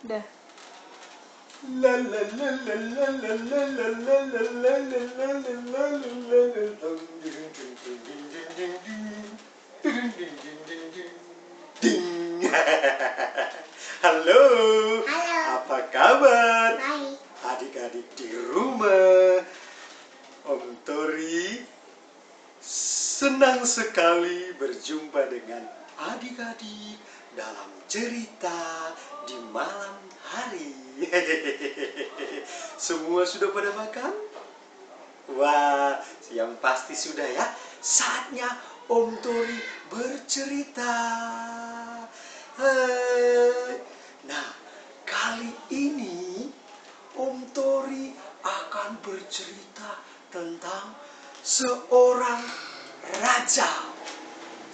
Dah. La la la la la la la la la la la la la la la. Ding. Halo. Halo. Apa kabar? Baik. Adik-adik di rumah. Om Tori senang sekali berjumpa dengan adik-adik dalam cerita di malam hari. Semua sudah pada makan? Wah, yang pasti sudah ya. Saatnya Om Tori bercerita. Nah, kali ini Om Tori akan bercerita tentang seorang raja.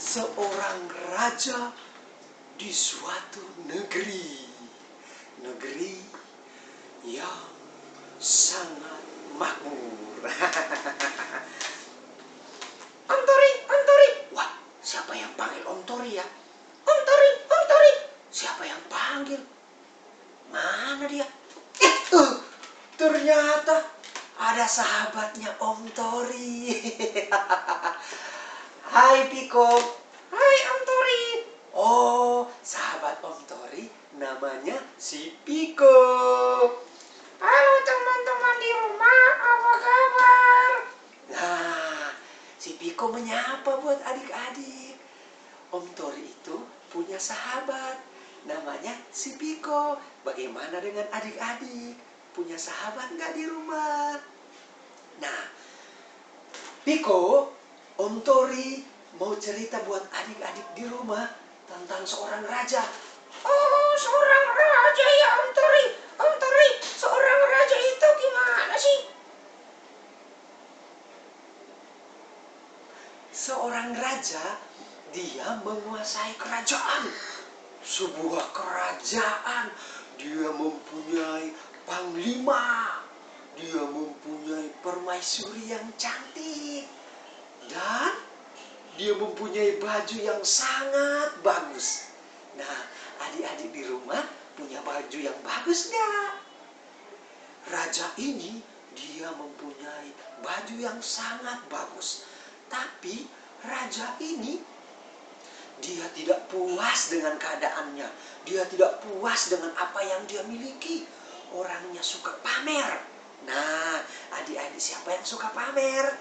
Seorang raja di suatu negeri. Negeri yang sangat makmur. Om Tori. Wah, siapa yang panggil Om Tori ya? Om Tori. Siapa yang panggil? Mana dia? Ternyata ada sahabatnya Om Tori. Hai Piko. Hai Om Tori. Oh, sahabat Om Tori namanya si Piko. Halo teman-teman di rumah, apa kabar? Nah, si Piko menyapa buat adik-adik. Om Tori itu punya sahabat, namanya si Piko. Bagaimana dengan adik-adik? Punya sahabat nggak di rumah? Nah, Piko, Om Tori mau cerita buat adik-adik di rumah tentang seorang raja. Oh, seorang raja ya Om Tori. Om Tori, seorang raja itu gimana sih? Seorang raja, dia menguasai kerajaan. Sebuah kerajaan. Dia mempunyai panglima. Dia mempunyai permaisuri yang cantik. Dan dia mempunyai baju yang sangat bagus. Nah, adik-adik di rumah punya baju yang bagus nggak? Raja ini dia mempunyai baju yang sangat bagus. Tapi raja ini dia tidak puas dengan keadaannya. Dia tidak puas dengan apa yang dia miliki. Orangnya suka pamer. Nah, adik-adik siapa yang suka pamer?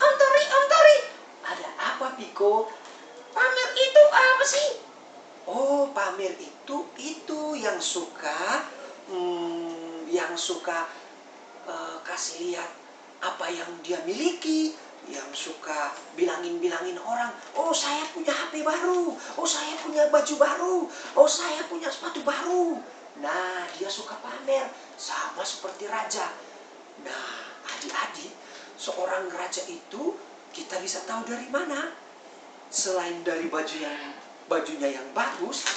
Om Tori. Ada apa, Piko? Pamer itu apa sih? Oh, pamer itu yang suka kasih lihat apa yang dia miliki, yang suka bilangin orang, oh saya punya HP baru, oh saya punya baju baru, oh saya punya sepatu baru. Nah, dia suka pamer, sama seperti raja. Nah, adik-adik, seorang raja itu kita bisa tahu dari mana? Selain dari bajunya yang bagus,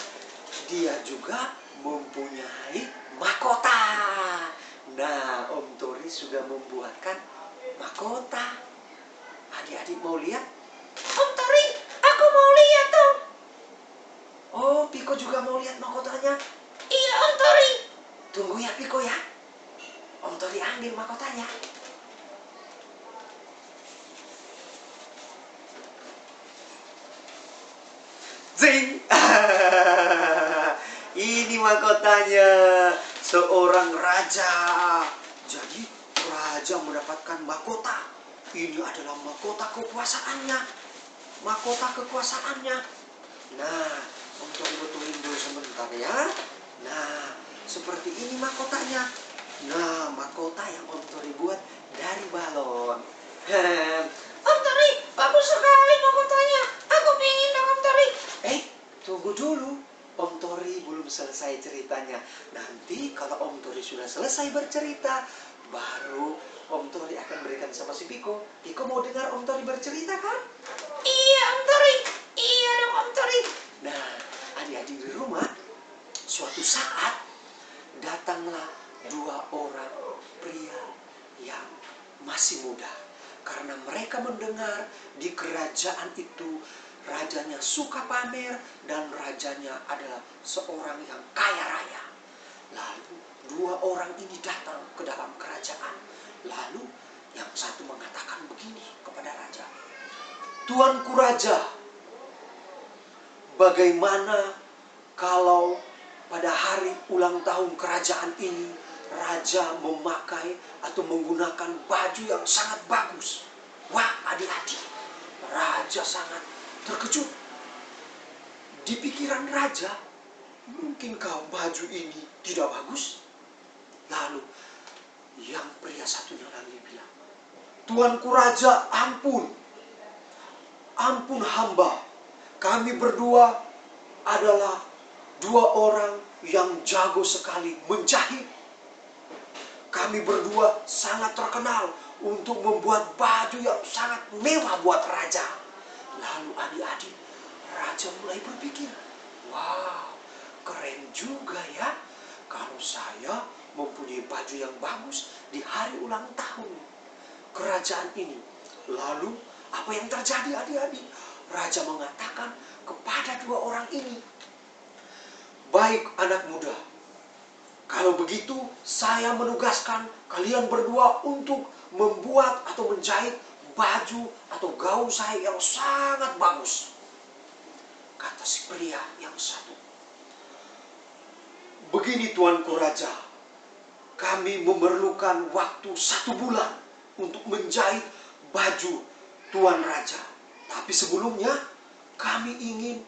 dia juga mempunyai mahkota. Nah, Om Tori sudah membuatkan mahkota. Adik-adik mau lihat? Om Tori, aku mau lihat dong. Oh, Piko juga mau lihat mahkotanya? Iya, Om Tori. Tunggu ya, Piko ya. Om Tori ambil mahkotanya. Zing! Ini mahkotanya seorang raja. Jadi raja mendapatkan mahkota. Ini adalah mahkota kekuasaannya. Mahkota kekuasaannya. Nah, Om Tori betulin dulu sebentar ya. Nah, seperti ini mahkotanya. Nah, mahkota yang Om Tori buat dari balon. Om Tori, bagus sekali mahkotanya. Aku pingin dong Om Tori. Tunggu dulu. Om Tori belum selesai ceritanya. Nanti kalau Om Tori sudah selesai bercerita, baru Om Tori akan berikan sama si Piko. Piko mau dengar Om Tori bercerita kan? Iya Om Tori. Iya dong Om Tori. Nah, adik-adik di rumah, suatu saat datanglah dua orang pria yang masih muda. Karena mereka mendengar di kerajaan itu Rajanya suka pamer dan rajanya adalah seorang yang kaya raya. Lalu dua orang ini datang ke dalam kerajaan. Lalu yang satu mengatakan begini kepada raja, "Tuanku raja, bagaimana kalau pada hari ulang tahun kerajaan ini raja memakai atau menggunakan baju yang sangat bagus?" Wah, adik-adik, raja sangat terkejut. Di pikiran raja, mungkinkah baju ini tidak bagus? Lalu yang pria satunya lagi bilang, "Tuanku raja, ampun. Ampun hamba. Kami berdua adalah dua orang yang jago sekali menjahit. Kami berdua sangat terkenal untuk membuat baju yang sangat mewah buat raja." Lalu adik-adik, raja mulai berpikir, "Wow, keren juga ya kalau saya mempunyai baju yang bagus di hari ulang tahun kerajaan ini." Lalu apa yang terjadi adik-adik? Raja mengatakan kepada dua orang ini, "Baik anak muda, kalau begitu saya menugaskan kalian berdua untuk membuat atau menjahit baju atau gaun saya yang sangat bagus." Kata si pria yang satu, "Begini tuanku raja, kami memerlukan waktu 1 bulan untuk menjahit baju tuan raja. Tapi sebelumnya kami ingin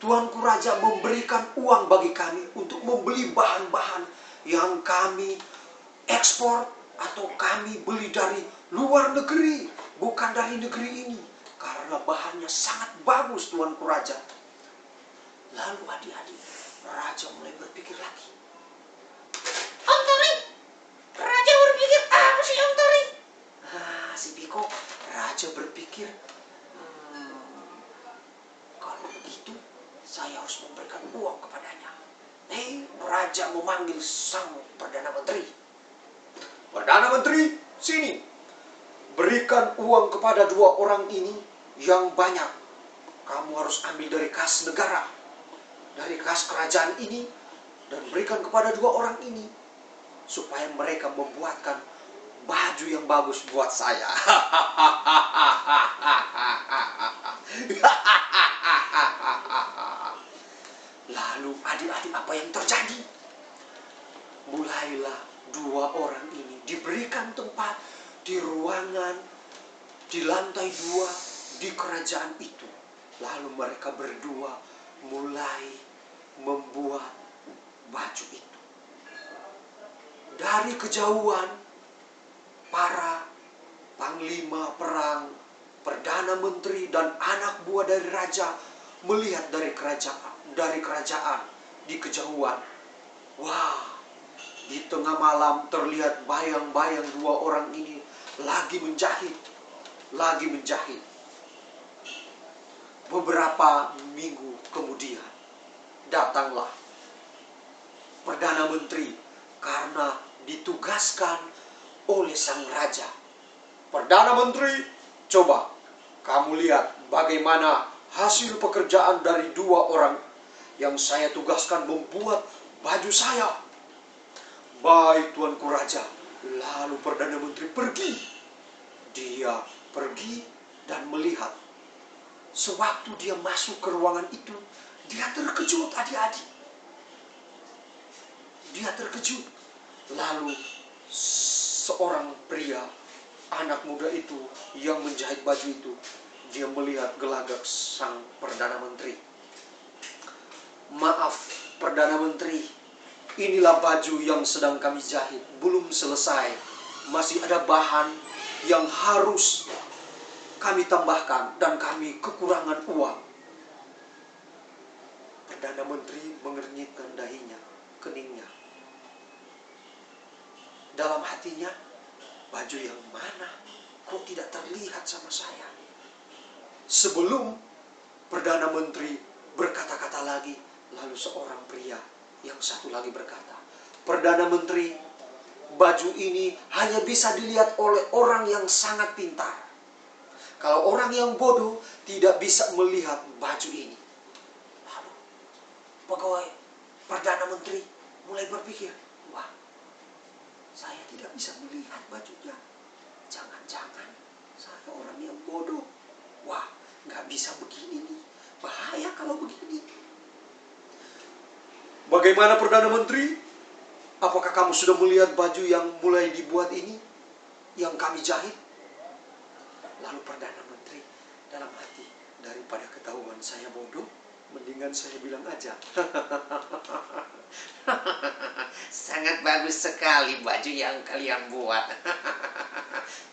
tuanku raja memberikan uang bagi kami untuk membeli bahan-bahan yang kami ekspor atau kami beli dari luar negeri, bukan dari negeri ini, karena bahannya sangat bagus tuanku raja." Lalu adik-adik, raja mulai berpikir lagi. "Om Tori, raja berpikir apa sih Om Tori?" Si Piko, raja berpikir, kalau begitu saya harus memberikan uang kepadanya. Raja memanggil sang Perdana Menteri. "Perdana Menteri, sini. Berikan uang kepada dua orang ini yang banyak. Kamu harus ambil dari kas negara, dari kas kerajaan ini, dan berikan kepada dua orang ini supaya mereka membuatkan baju yang bagus buat saya." Lalu adik-adik, apa yang terjadi? Mulailah dua orang ini diberikan tempat di ruangan di lantai 2 di kerajaan itu. Lalu mereka berdua mulai membuat baju itu. Dari kejauhan, para panglima perang, perdana menteri, dan anak buah dari raja melihat dari kerajaan di kejauhan. Wah, di tengah malam terlihat bayang-bayang dua orang ini lagi menjahit. Beberapa minggu kemudian datanglah Perdana Menteri karena ditugaskan oleh sang raja. "Perdana Menteri, coba kamu lihat bagaimana hasil pekerjaan dari dua orang yang saya tugaskan membuat baju saya." "Baik tuanku raja." Lalu Perdana Menteri pergi. Dia pergi dan melihat. Sewaktu dia masuk ke ruangan itu, dia terkejut adik-adik. Dia terkejut. Lalu seorang pria, anak muda itu yang menjahit baju itu, dia melihat gelagak sang Perdana Menteri. "Maaf Perdana Menteri, inilah baju yang sedang kami jahit, belum selesai. Masih ada bahan yang harus kami tambahkan dan kami kekurangan uang." Perdana Menteri mengernyitkan dahinya, keningnya. Dalam hatinya, baju yang mana kok tidak terlihat sama saya? Sebelum Perdana Menteri berkata-kata lagi, lalu seorang pria yang satu lagi berkata, "Perdana Menteri, baju ini hanya bisa dilihat oleh orang yang sangat pintar. kalau orang yang bodoh tidak bisa melihat baju ini. Lalu pegawai Perdana Menteri mulai berpikir, wah, saya tidak bisa melihat bajunya. Jangan-jangan saya orang yang bodoh. Wah, nggak bisa begini nih. Bahaya kalau begini. Bagaimana Perdana Menteri? Apakah kamu sudah melihat baju yang mulai dibuat ini? Yang kami jahit? Lalu Perdana Menteri dalam hati, daripada ketahuan saya bodoh, mendingan saya bilang aja. Sangat bagus sekali baju yang kalian buat.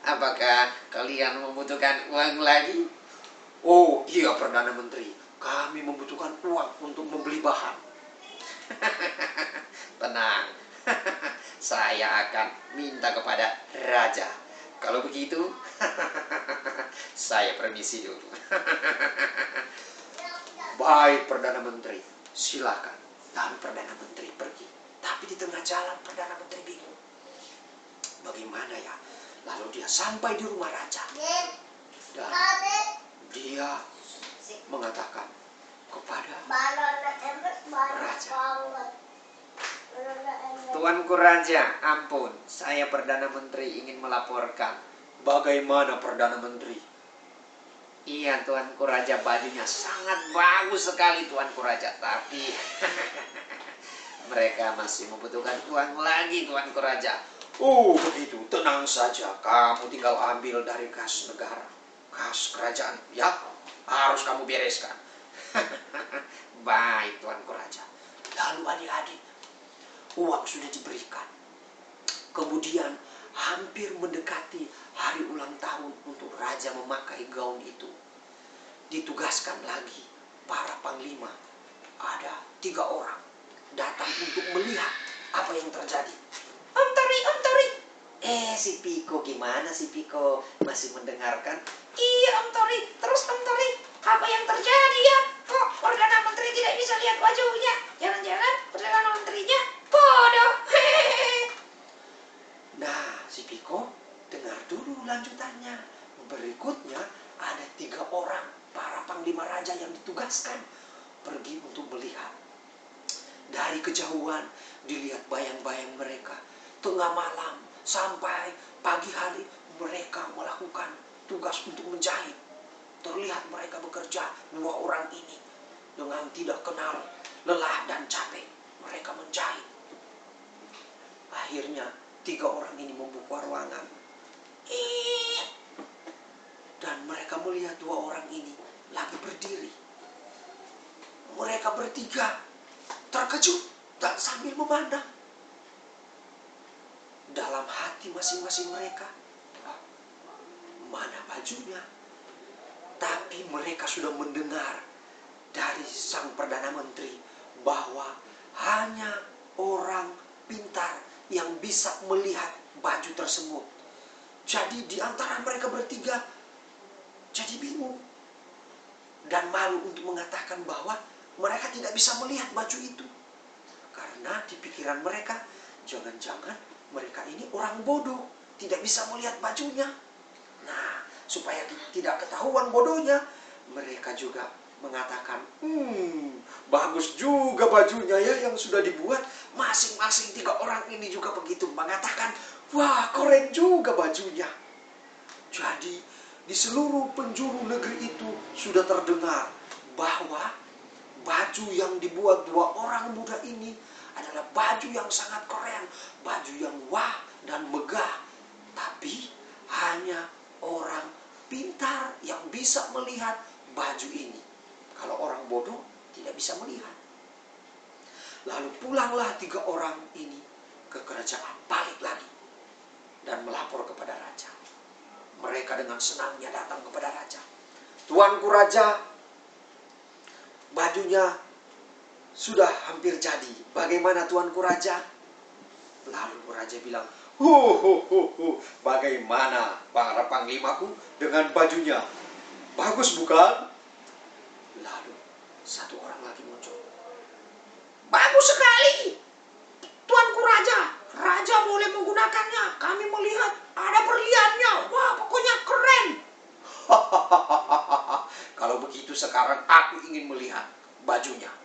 Apakah kalian membutuhkan uang lagi? Oh iya Perdana Menteri, kami membutuhkan uang untuk membeli bahan. Tenang. Saya akan minta kepada Raja. Kalau begitu, saya permisi dulu. Baik Perdana Menteri, silakan. Lalu Perdana Menteri pergi. Tapi di tengah jalan Perdana Menteri bingung. Bagaimana ya? Lalu dia sampai di rumah Raja. Dan dia mengatakan kepada Raja, Tuanku Raja, ampun, saya Perdana Menteri ingin melaporkan. bagaimana Perdana Menteri? Iya Tuanku Raja, bajunya sangat bagus sekali Tuanku Raja. Tapi mereka masih membutuhkan uang lagi Tuanku Raja. Oh begitu, tenang saja. Kamu tinggal ambil dari kas negara, kas kerajaan. Ya, harus kamu bereskan. Baik Tuanku Raja. Lalu adik-adik, uang sudah diberikan. Kemudian hampir mendekati hari ulang tahun untuk Raja memakai gaun itu. Ditugaskan lagi para panglima. Ada 3 orang datang untuk melihat apa yang terjadi. Om Tori. Si Piko, gimana si Piko? Masih mendengarkan? Iya Om Tori, terus Om Tori, apa yang terjadi ya? Kok Perdana Menteri tidak bisa lihat bajunya? Jangan-jangan Perdana Menterinya bodoh. Nah, si Piko dengar dulu lanjutannya. Berikutnya ada 3 orang para panglima raja yang ditugaskan pergi untuk melihat. Dari kejauhan dilihat bayang-bayang mereka. Tengah malam sampai pagi hari mereka melakukan tugas untuk menjahit. Terlihat mereka bekerja 2 orang ini dengan tidak kenal lelah dan capek. Mereka menjahit. Akhirnya 3 orang ini membuka ruangan. Dan mereka melihat 2 orang ini lagi berdiri. Mereka bertiga terkejut dan sambil memandang. Dalam hati masing-masing mereka, mana bajunya? Tapi mereka sudah mendengar dari sang Perdana Menteri bahwa hanya orang pintar yang bisa melihat baju tersebut. Jadi di antara mereka bertiga jadi bingung dan malu untuk mengatakan bahwa mereka tidak bisa melihat baju itu. Karena di pikiran mereka, jangan-jangan mereka ini orang bodoh, tidak bisa melihat bajunya. Nah, supaya tidak ketahuan bodohnya, mereka juga mengatakan, bagus juga bajunya ya yang sudah dibuat. Masing-masing 3 orang ini juga begitu mengatakan, wah keren juga bajunya. Jadi di seluruh penjuru negeri itu sudah terdengar bahwa baju yang dibuat 2 orang muda ini adalah baju yang sangat keren, baju yang wah dan megah. Tapi hanya orang pintar yang bisa melihat baju ini. Kalau orang bodoh tidak bisa melihat. Lalu pulanglah 3 orang ini ke kerajaan, balik lagi dan melapor kepada raja. Mereka dengan senangnya datang kepada raja. Tuanku Raja, bajunya sudah hampir jadi. Bagaimana Tuanku Raja? Lalu Raja bilang, bagaimana para panglimaku dengan bajunya? Bagus bukan? Lalu 1 orang lagi muncul. Bagus sekali Tuanku Raja. Raja boleh menggunakannya. Kami melihat ada berliannya. Wah, pokoknya keren. sekarang aku ingin melihat bajunya.